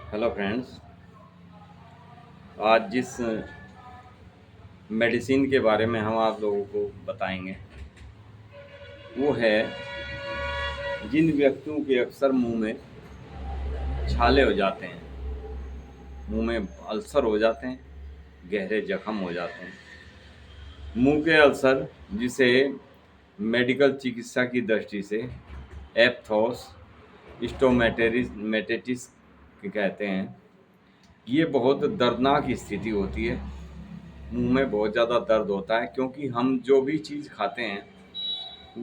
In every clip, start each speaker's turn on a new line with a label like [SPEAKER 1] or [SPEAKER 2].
[SPEAKER 1] Hello friends. आज जिस medicine के बारे में हम आप लोगों को बताएंगे वो है जिन व्यक्तियों के अक्सर मुंह में छाले हो जाते हैं, मुंह में अल्सर हो जाते हैं, गहरे जख्म हो जाते हैं। मुंह के अल्सर जिसे मेडिकल चिकित्सा की दृष्टि से एप्थोस स्टोमेटेटिस कहते हैं। ये बहुत दर्दनाक स्थिति होती है। मुंह में बहुत ज़्यादा दर्द होता है क्योंकि हम जो भी चीज़ खाते हैं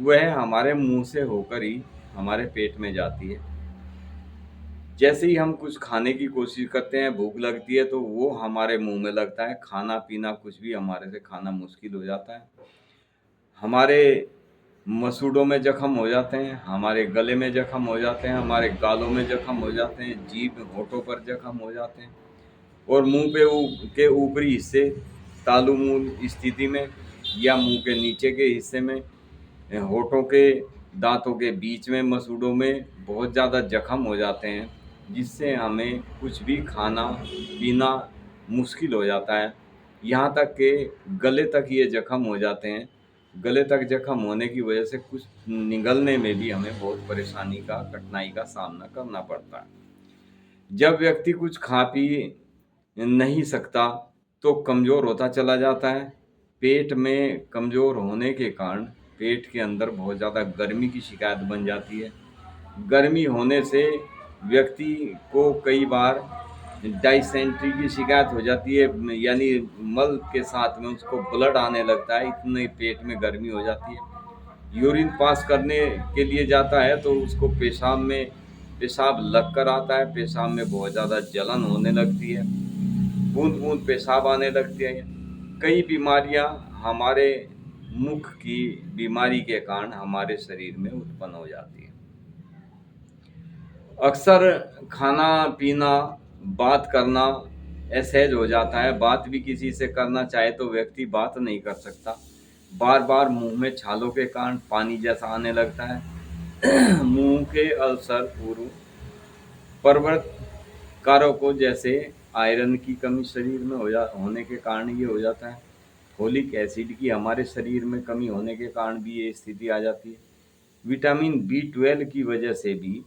[SPEAKER 1] वह हमारे मुंह से होकर ही हमारे पेट में जाती है। जैसे ही हम कुछ खाने की कोशिश करते हैं, भूख लगती है तो वो हमारे मुंह में लगता है। खाना पीना कुछ भी हमारे से खाना मुश्किल हो जाता है। हमारे मसूड़ों में जख्म हो जाते हैं, हमारे गले में जख्म हो जाते हैं, हमारे गालों में जख्म हो जाते हैं, जीभ होठों पर जख्म हो जाते हैं और मुंह पे के ऊपरी हिस्से तालु मुंह स्थिति में या मुंह के नीचे के हिस्से में होठों के दांतों के बीच में मसूड़ों में बहुत ज़्यादा जख्म हो जाते हैं, जिससे हमें कुछ भी खाना पीना मुश्किल हो जाता है। यहाँ तक कि गले तक ये जख्म हो जाते हैं। गले तक जख्म होने की वजह से कुछ निगलने में भी हमें बहुत परेशानी का कठिनाई का सामना करना पड़ता है। जब व्यक्ति कुछ खा पी नहीं सकता तो कमज़ोर होता चला जाता है। पेट में कमज़ोर होने के कारण पेट के अंदर बहुत ज़्यादा गर्मी की शिकायत बन जाती है। गर्मी होने से व्यक्ति को कई बार डाइसेंट्री की शिकायत हो जाती है, यानी मल के साथ में उसको ब्लड आने लगता है, इतने पेट में गर्मी हो जाती है। यूरिन पास करने के लिए जाता है तो उसको पेशाब लग कर आता है। पेशाब में बहुत ज़्यादा जलन होने लगती है, बूंद बूंद पेशाब आने लगते हैं। कई बीमारियां हमारे मुख की बीमारी के कारण हमारे शरीर में उत्पन्न हो जाती है। अक्सर खाना पीना बात करना असहज हो जाता है। बात भी किसी से करना चाहे तो व्यक्ति बात नहीं कर सकता। बार बार मुंह में छालों के कारण पानी जैसा आने लगता है। मुंह के अल्सर पूर्व पर्वत कारकों जैसे आयरन की कमी शरीर में होने के कारण ये हो जाता है। फोलिक एसिड की हमारे शरीर में कमी होने के कारण भी ये स्थिति आ जाती है। विटामिन B12 की वजह से भी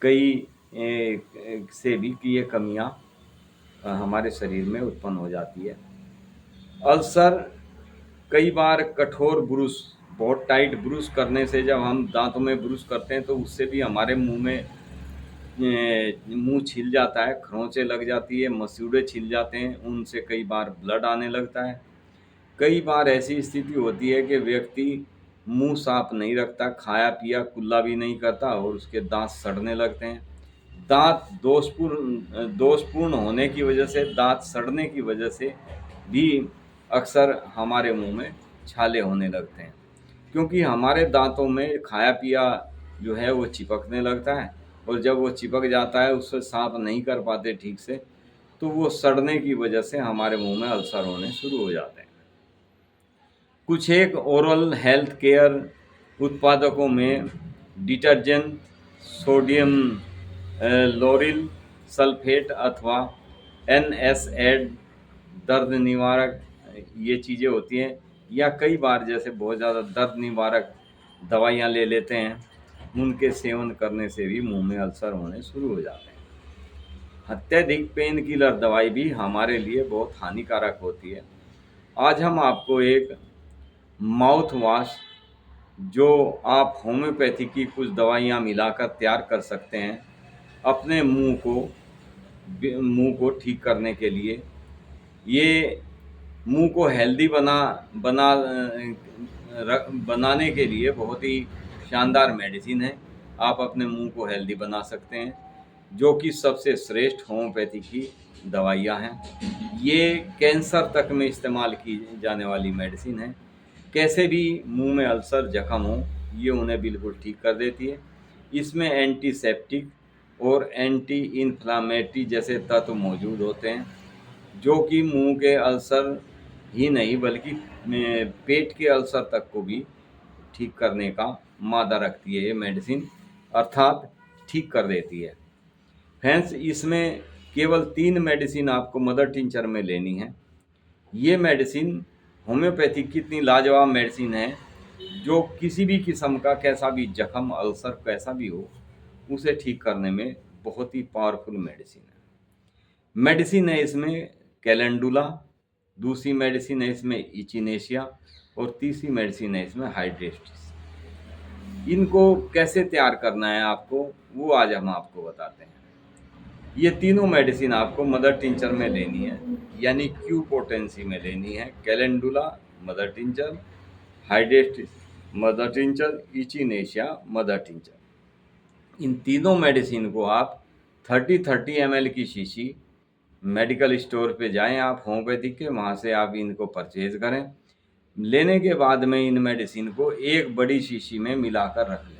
[SPEAKER 1] कई से भी कि ये कमियां हमारे शरीर में उत्पन्न हो जाती है। अल्सर कई बार कठोर ब्रुश, बहुत टाइट ब्रुश करने से, जब हम दांतों में ब्रुश करते हैं तो उससे भी हमारे मुंह में मुंह छिल जाता है, खरोंचें लग जाती है, मसूड़े छिल जाते हैं, उनसे कई बार ब्लड आने लगता है। कई बार ऐसी स्थिति होती है कि व्यक्ति मुंह साफ नहीं रखता, खाया पिया कुल्ला भी नहीं करता और उसके दांत सड़ने लगते हैं। दांत दोषपूर्ण होने की वजह से, दांत सड़ने की वजह से भी अक्सर हमारे मुंह में छाले होने लगते हैं, क्योंकि हमारे दांतों में खाया पिया जो है वो चिपकने लगता है और जब वो चिपक जाता है उससे साफ नहीं कर पाते ठीक से, तो वो सड़ने की वजह से हमारे मुंह में अल्सर होने शुरू हो जाते हैं। कुछ एक ओरल हेल्थ केयर उत्पादकों में डिटर्जेंट, सोडियम लोरिल सल्फेट अथवा NSAID दर्द निवारक ये चीज़ें होती हैं, या कई बार जैसे बहुत ज़्यादा दर्द निवारक दवाइयाँ ले लेते हैं, उनके सेवन करने से भी मुंह में अल्सर होने शुरू हो जाते हैं। अत्यधिक पेन किलर दवाई भी हमारे लिए बहुत हानिकारक होती है। आज हम आपको एक माउथ वॉश, जो आप होम्योपैथी की कुछ दवाइयाँ मिलाकर तैयार कर सकते हैं अपने मुंह को ठीक करने के लिए। ये मुंह को हेल्दी बनाने के लिए बहुत ही शानदार मेडिसिन है। आप अपने मुंह को हेल्दी बना सकते हैं, जो कि सबसे श्रेष्ठ होम्योपैथी की दवाइयाँ हैं। ये कैंसर तक में इस्तेमाल की जाने वाली मेडिसिन है। कैसे भी मुंह में अल्सर जख्म हो, ये उन्हें बिल्कुल ठीक कर देती है। इसमें एंटीसेप्टिक और एंटी इन्फ्लामेटरी जैसे तत्व मौजूद होते हैं, जो कि मुंह के अल्सर ही नहीं बल्कि पेट के अल्सर तक को भी ठीक करने का मादा रखती है ये मेडिसिन, अर्थात ठीक कर देती है। फ्रेंड्स, इसमें केवल 3 मेडिसिन आपको मदर टिंचर में लेनी है। ये मेडिसिन होम्योपैथिक की इतनी लाजवाब मेडिसिन है, जो किसी भी किस्म का कैसा भी जख्म, अल्सर कैसा भी हो, उसे ठीक करने में बहुत ही पावरफुल मेडिसिन है। मेडिसिन है इसमें कैलेंडुला, दूसरी मेडिसिन है इसमें इचिनेशिया और तीसरी मेडिसिन है इसमें हाइड्रेस्टिस। इनको कैसे तैयार करना है आपको, वो आज हम आपको बताते हैं। ये तीनों मेडिसिन आपको मदर टिंचर में लेनी है, यानी क्यू पोटेंसी में लेनी है। Calendula mother tincture, hydrastis mother tincture, echinacea mother tincture. इन तीनों मेडिसिन को आप 30-30 ml की शीशी मेडिकल स्टोर पे जाएं आप होम्योपैथिक के, वहाँ से आप इनको परचेज करें। लेने के बाद में इन मेडिसिन को एक बड़ी शीशी में मिलाकर रख लें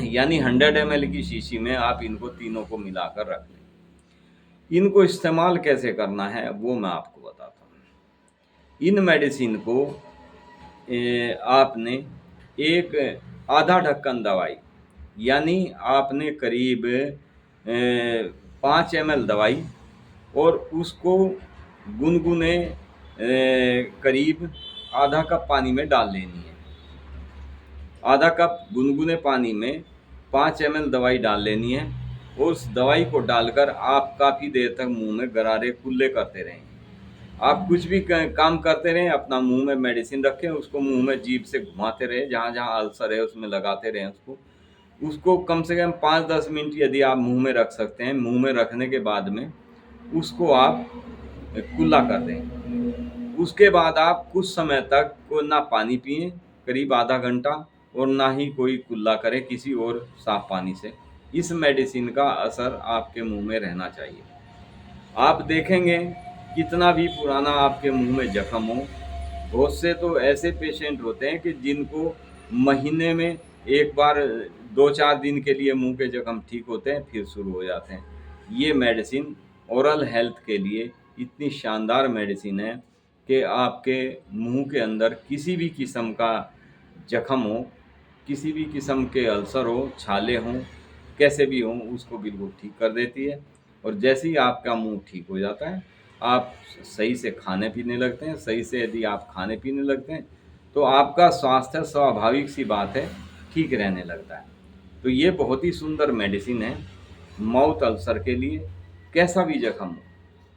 [SPEAKER 1] यानी 100 ml की शीशी में आप इनको तीनों को मिलाकर रख लें। इनको इस्तेमाल कैसे करना है वो मैं आपको बताता हूँ। इन मेडिसिन को आपने एक आधा ढक्कन दवाई, यानी आपने करीब 5 ml दवाई और उसको गुनगुने करीब आधा कप पानी में डाल लेनी है। आधा कप गुनगुने पानी में 5 ml दवाई डाल लेनी है और उस दवाई को डालकर आप काफ़ी देर तक मुंह में गरारे कुल्ले करते रहें। आप कुछ भी काम करते रहें, अपना मुंह में मेडिसिन रखें, उसको मुंह में जीभ से घुमाते रहें, जहाँ जहाँ अल्सर है उसमें लगाते रहें उसको कम से कम 5-10 मिनट यदि आप मुंह में रख सकते हैं। मुंह में रखने के बाद में उसको आप कुल्ला कर दें। उसके बाद आप कुछ समय तक को ना पानी पिएं, करीब आधा घंटा, और ना ही कोई कुल्ला करें किसी और साफ पानी से। इस मेडिसिन का असर आपके मुंह में रहना चाहिए। आप देखेंगे कितना भी पुराना आपके मुंह में जख्म हो, बहुत से तो ऐसे पेशेंट होते हैं कि जिनको महीने में एक बार 2-4 दिन के लिए मुंह के जख्म ठीक होते हैं, फिर शुरू हो जाते हैं। ये मेडिसिन ओरल हेल्थ के लिए इतनी शानदार मेडिसिन है कि आपके मुंह के अंदर किसी भी किस्म का जख्म हो, किसी भी किस्म के अल्सर हो, छाले हों, कैसे भी हों, उसको बिल्कुल ठीक कर देती है। और जैसे ही आपका मुंह ठीक हो जाता है, आप सही से खाने पीने लगते हैं। सही से यदि आप खाने पीने लगते हैं तो आपका स्वास्थ्य स्वाभाविक सी बात है ठीक रहने लगता है। तो ये बहुत ही सुंदर मेडिसिन है माउथ अल्सर के लिए। कैसा भी जख्म हो,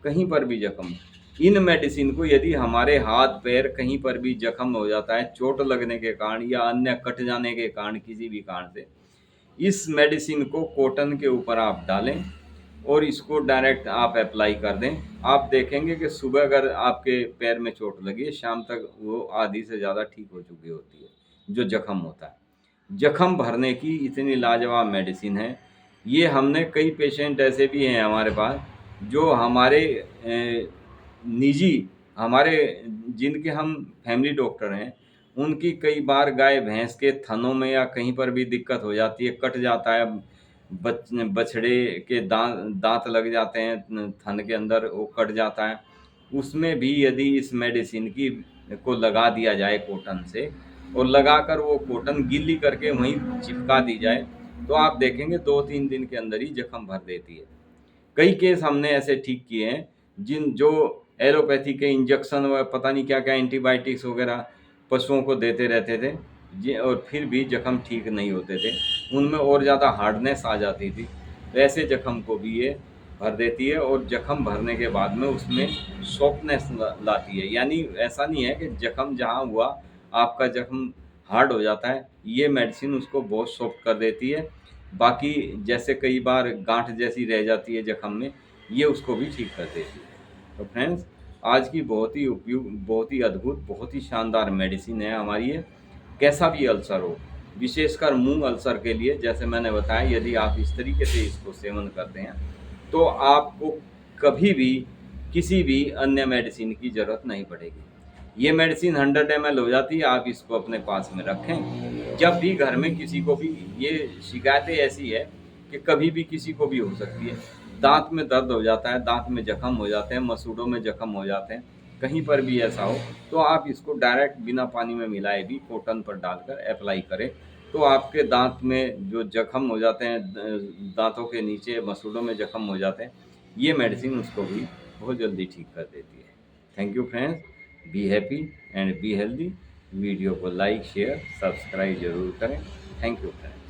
[SPEAKER 1] कहीं पर भी जख्म हो, इन मेडिसिन को यदि हमारे हाथ पैर कहीं पर भी जख्म हो जाता है चोट लगने के कारण या अन्य कट जाने के कारण, किसी भी कारण से, इस मेडिसिन को कॉटन के ऊपर आप डालें और इसको डायरेक्ट आप अप्लाई कर दें। आप देखेंगे कि सुबह अगर आपके पैर में चोट लगी है, शाम तक वो आधी से ज़्यादा ठीक हो चुकी होती है जो जख्म होता है। जख्म भरने की इतनी लाजवाब मेडिसिन है। ये हमने कई पेशेंट ऐसे भी हैं हमारे पास जो हमारे निजी, हमारे जिनके हम फैमिली डॉक्टर हैं, उनकी कई बार गाय भैंस के थनों में या कहीं पर भी दिक्कत हो जाती है, कट जाता है, बछड़े के दांत लग जाते हैं थन के अंदर, वो कट जाता है। उसमें भी यदि इस मेडिसिन की को लगा दिया जाए कॉटन से, और लगाकर वो कॉटन गिल्ली करके वहीं चिपका दी जाए, तो आप देखेंगे 2-3 दिन के अंदर ही जख्म भर देती है। कई केस हमने ऐसे ठीक किए हैं जो एलोपैथी के इंजेक्शन व पता नहीं क्या क्या एंटीबायोटिक्स वगैरह पशुओं को देते रहते थे जी, और फिर भी जख्म ठीक नहीं होते थे, उनमें और ज़्यादा हार्डनेस आ जाती थी। तो ऐसे जख्म को भी ये भर देती है और जख्म भरने के बाद में उसमें सॉफ्टनेस लाती है। यानी ऐसा नहीं है कि जख्म जहाँ हुआ आपका जख्म हार्ड हो जाता है, ये मेडिसिन उसको बहुत सॉफ्ट कर देती है। बाकी जैसे कई बार गांठ जैसी रह जाती है जख्म में, ये उसको भी ठीक कर देती है। तो फ्रेंड्स, आज की बहुत ही उपयुक्त, बहुत ही अद्भुत, बहुत ही शानदार मेडिसिन है हमारी ये। कैसा भी अल्सर हो, विशेषकर मुंह अल्सर के लिए, जैसे मैंने बताया, यदि आप इस तरीके से इसको सेवन करते हैं तो आपको कभी भी किसी भी अन्य मेडिसिन की ज़रूरत नहीं पड़ेगी। ये मेडिसिन 100 ml हो जाती है, आप इसको अपने पास में रखें। जब भी घर में किसी को भी, ये शिकायतें ऐसी है कि कभी भी किसी को भी हो सकती है, दांत में दर्द हो जाता है, दांत में जख्म हो जाते हैं, मसूड़ों में जख्म हो जाते हैं, कहीं पर भी ऐसा हो, तो आप इसको डायरेक्ट बिना पानी में मिलाए भी कॉटन पर डालकर अप्लाई करें। तो आपके दांत में जो जख्म हो जाते हैं, दांतों के नीचे मसूड़ों में जख्म हो जाते हैं, ये मेडिसिन उसको भी बहुत जल्दी ठीक कर देती है। Thank you friends, be happy and be healthy. Video को लाइक शेयर सब्सक्राइब जरूर करें। Thank you friends.